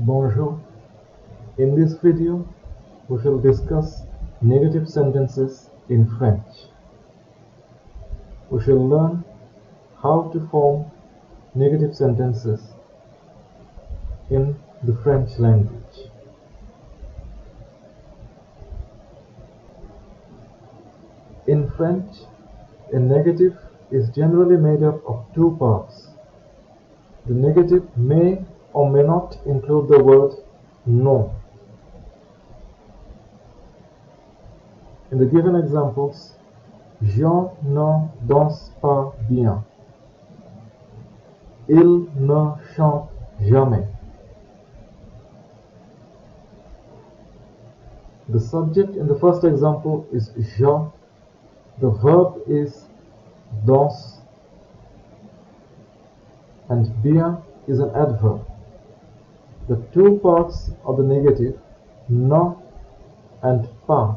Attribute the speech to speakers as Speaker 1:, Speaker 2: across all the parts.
Speaker 1: Bonjour. In this video, we shall discuss negative sentences in French. We shall learn how to form negative sentences in the French language. In French, a negative is generally made up of two parts. The negative may or may not include the word non. In the given examples, Jean ne danse pas bien. Il ne chante jamais. The subject in the first example is Jean. The verb is danse, and bien is an adverb. The two parts of the negative, ne and pas,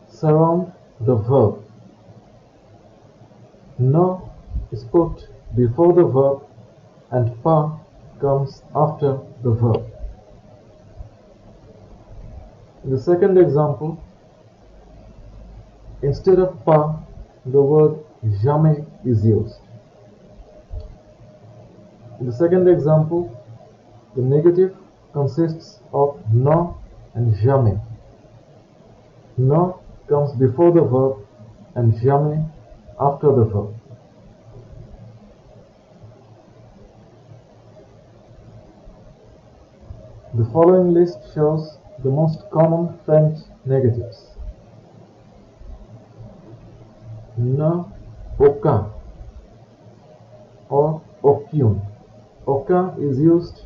Speaker 1: surround the verb. Ne is put before the verb and pas comes after the verb. In the second example, instead of pas, the word jamais is used. In the second example, the negative consists of ne and jamais. Ne comes before the verb and jamais after the verb. The following list shows the most common French negatives. Ne, aucun, or aucune. Aucun is used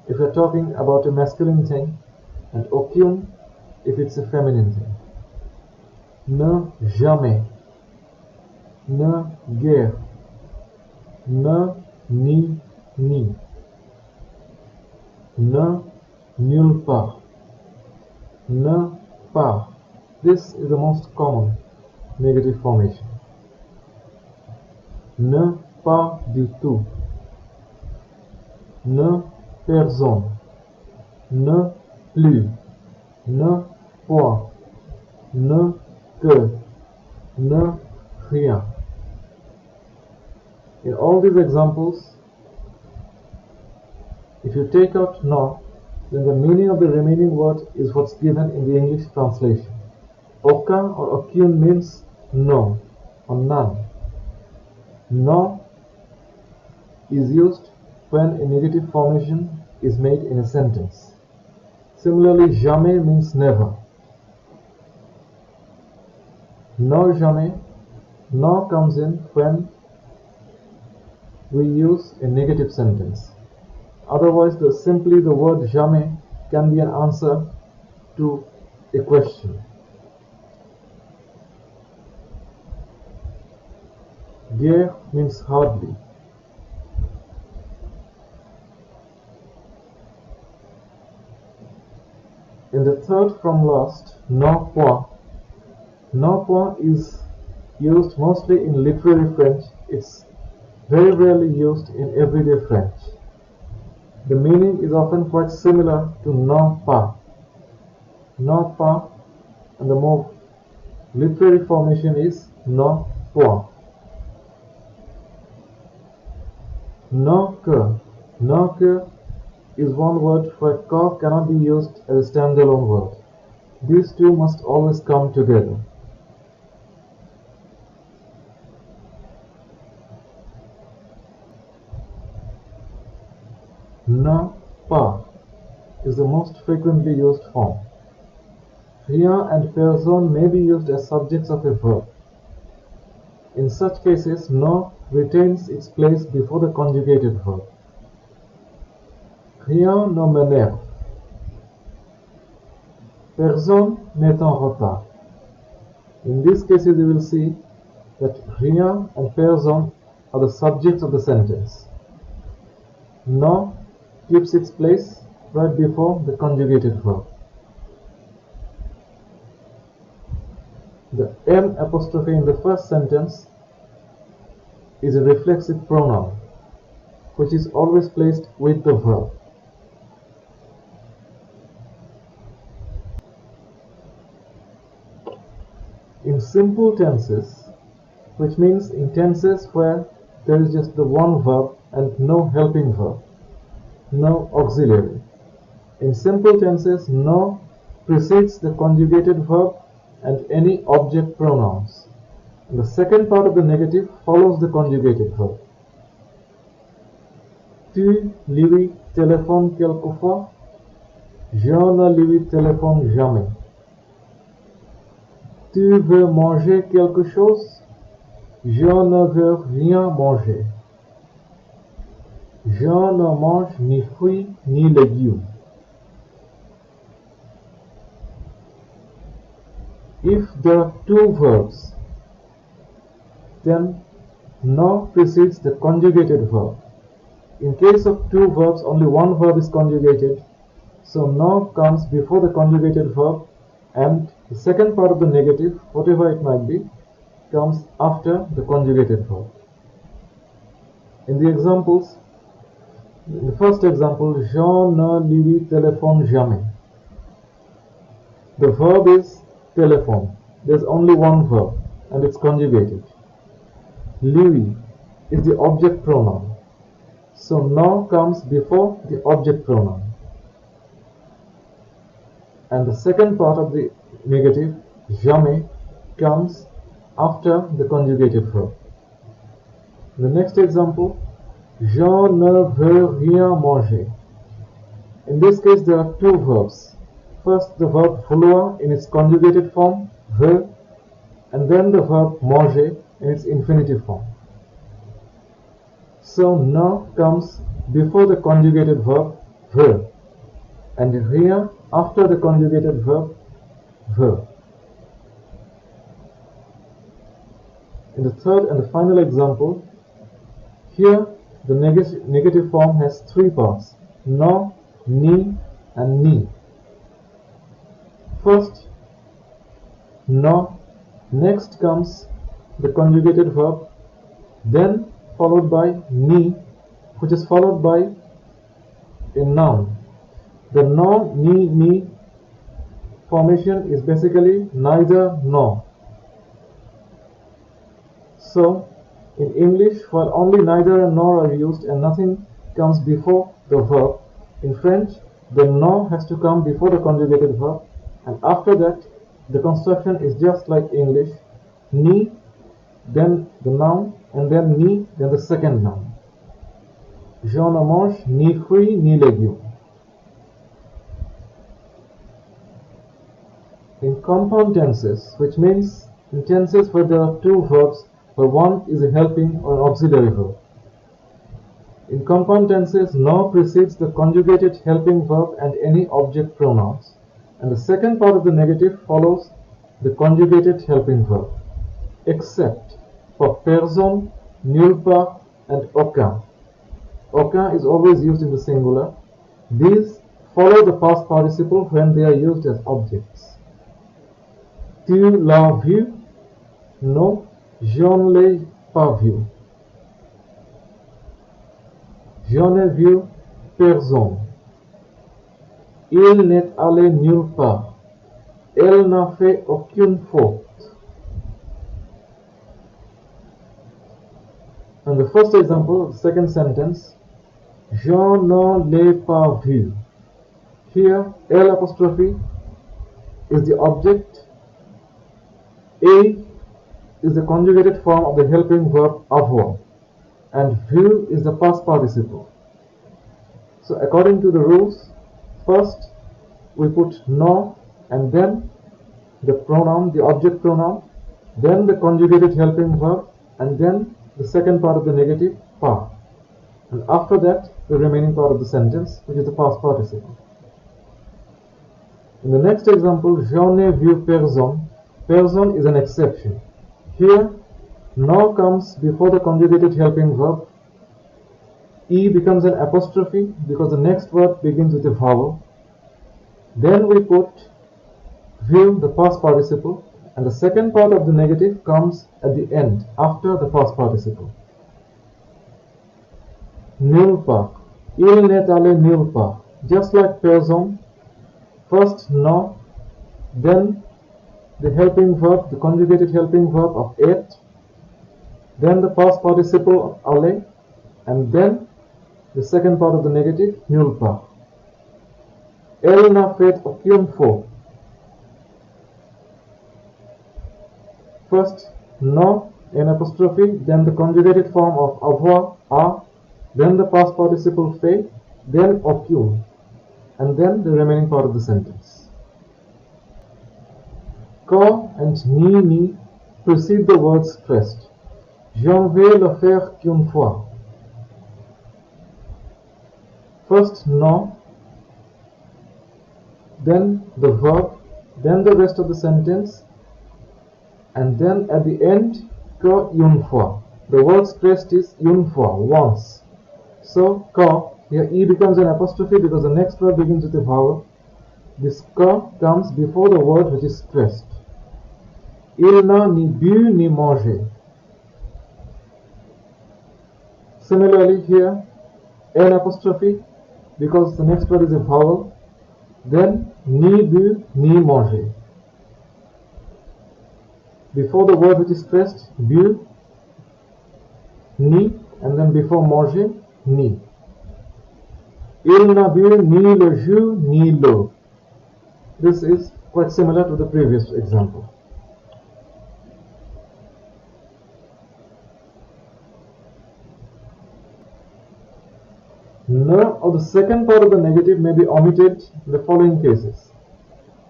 Speaker 1: if you're talking about a masculine thing, and aucune if it's a feminine thing. Ne, jamais. Ne, guère. Ne, ni, ni. Ne, nulle part. Ne, pas. This is the most common negative formation. Ne, pas du tout. Ne, personne. Ne, plus. Ne, point. Ne, que. Ne, rien. In all these examples, if you take out no, then the meaning of the remaining word is what's given in the English translation. Aucun or aucune means no or none. No is used when a negative formation is made in a sentence. Similarly, jamais means never. No, jamais. No comes in when we use a negative sentence. Otherwise, simply the word jamais can be an answer to a question. Guère means hardly. In the third from last, non point. Non point is used mostly in literary French. It's very rarely used in everyday French. The meaning is often quite similar to non pas. Non pas, and the more literary formation is non point. Non que. Non que is one word where que cannot be used as a standalone word. These two must always come together. Ne pas is the most frequently used form. Rien and personne may be used as subjects of a verb. In such cases, ne retains its place before the conjugated verb. Rien ne m'énerve. Personne n'est en retard. In these cases, you will see that rien and personne are the subjects of the sentence. Ne keeps its place right before the conjugated verb. The M apostrophe in the first sentence is a reflexive pronoun. which is always placed with the verb. In simple tenses, which means in tenses where there is just the one verb and no helping verb, no auxiliary. In simple tenses, no precedes the conjugated verb and any object pronouns. And the second part of the negative follows the conjugated verb. Tu lui téléphones quelquefois? Je ne lui téléphone jamais. Tu veux manger quelque chose? Je ne veux rien manger. Je ne mange ni fruits ni légumes. If there are two verbs, then no precedes the conjugated verb. In case of two verbs, only one verb is conjugated, so no comes before the conjugated verb, and the second part of the negative, whatever it might be, comes after the conjugated verb. In the examples, in the first example, je ne lui téléphone jamais. The verb is telephone. There's only one verb and it's conjugated. Lui is the object pronoun, so no comes before the object pronoun. And the second part of the negative, jamais, comes after the conjugated verb. In the next example, je ne veux rien manger. In this case, there are two verbs. First, the verb vouloir in its conjugated form, veut, and then the verb manger in its infinitive form. So, ne comes before the conjugated verb, veut, and rien after the conjugated verb, veut. In the third and the final example, here the negative form has three parts, no, ni, and ni. First, no, next comes the conjugated verb, then followed by ni, which is followed by a noun. The no, ni formation is basically neither nor. So, in English, while only neither and nor are used and nothing comes before the verb, in French, the no has to come before the conjugated verb, and after that, the construction is just like English, ni, then the noun, and then ni, then the second noun. Je ne mange ni fruits ni légumes. In compound tenses, which means in tenses where there are two verbs, where one is a helping or an auxiliary verb. In compound tenses, no precedes the conjugated helping verb and any object pronouns, and the second part of the negative follows the conjugated helping verb, except for personne, nulle part, and aucun. Aucun is always used in the singular. These follow the past participle when they are used as objects. Tu l'as vu? Non, je ne l'ai pas vu. Je n'ai vu personne. Il n'est allé nulle part. Elle n'a fait aucune faute. And the first example, the second sentence, je ne l'ai pas vu. Here, L apostrophe is the object. A is the conjugated form of the helping verb avoir, and vu is the past participle. So according to the rules, first we put no and then the pronoun, the object pronoun, then the conjugated helping verb, and then the second part of the negative, part. And after that, the remaining part of the sentence, which is the past participle. In the next example, je n'ai vu personne. Personne is an exception. Here, no comes before the conjugated helping verb. E becomes an apostrophe because the next word begins with a vowel. Then we put vu, the past participle, and the second part of the negative comes at the end, after the past participle. nulle part. Il n'est allé nulle part. Just like person, first no, then the helping verb, the conjugated helping verb of être, then the past participle of aller, and then the second part of the negative, nulle part. Elle n'a fait aucune faute. First no, an apostrophe, then the conjugated form of avoir, a, then the past participle fait, then aucune, and then the remaining part of the sentence. Quand and ni precede the word stressed. J'en vais le faire qu'une fois. First no, then the verb, then the rest of the sentence, and then at the end, que une fois. The word stressed is une fois, once. So, que, here e becomes an apostrophe because the next word begins with a vowel. This que comes before the word which is stressed. Il n'a ni bu ni mangé. Similarly here, an apostrophe because the next word is a vowel. Then ni bu ni mangé. Before the word which is stressed, bu, ni, and then before manger, ni. Il n'a bu ni le jus ni l'eau. This is quite similar to the previous example. No or the second part of the negative may be omitted in the following cases.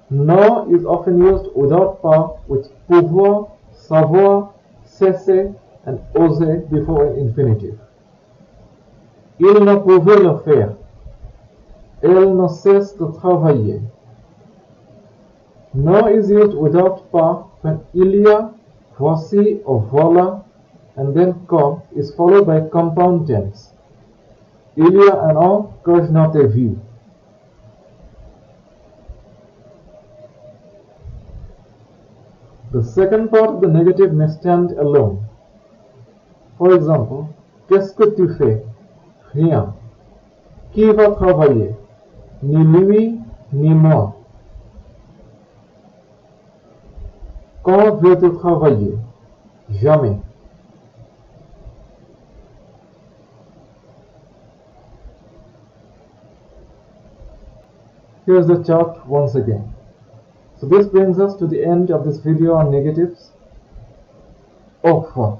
Speaker 1: No is often used without pas with pouvoir, savoir, cesser, and oser before an infinitive. Il ne pouvait le faire. Elle ne cesse de travailler. No is used without pas when il y a, voici or voilà, and then que is followed by compound tense. Il y a un an que je n'ai vu. The second part of the negative may stand alone. For example, qu'est-ce que tu fais? Rien. Qui va travailler? Ni lui, ni moi. Quand veux-tu travailler? Jamais. Here's the chart once again. So this brings us to the end of this video on negatives. Au revoir.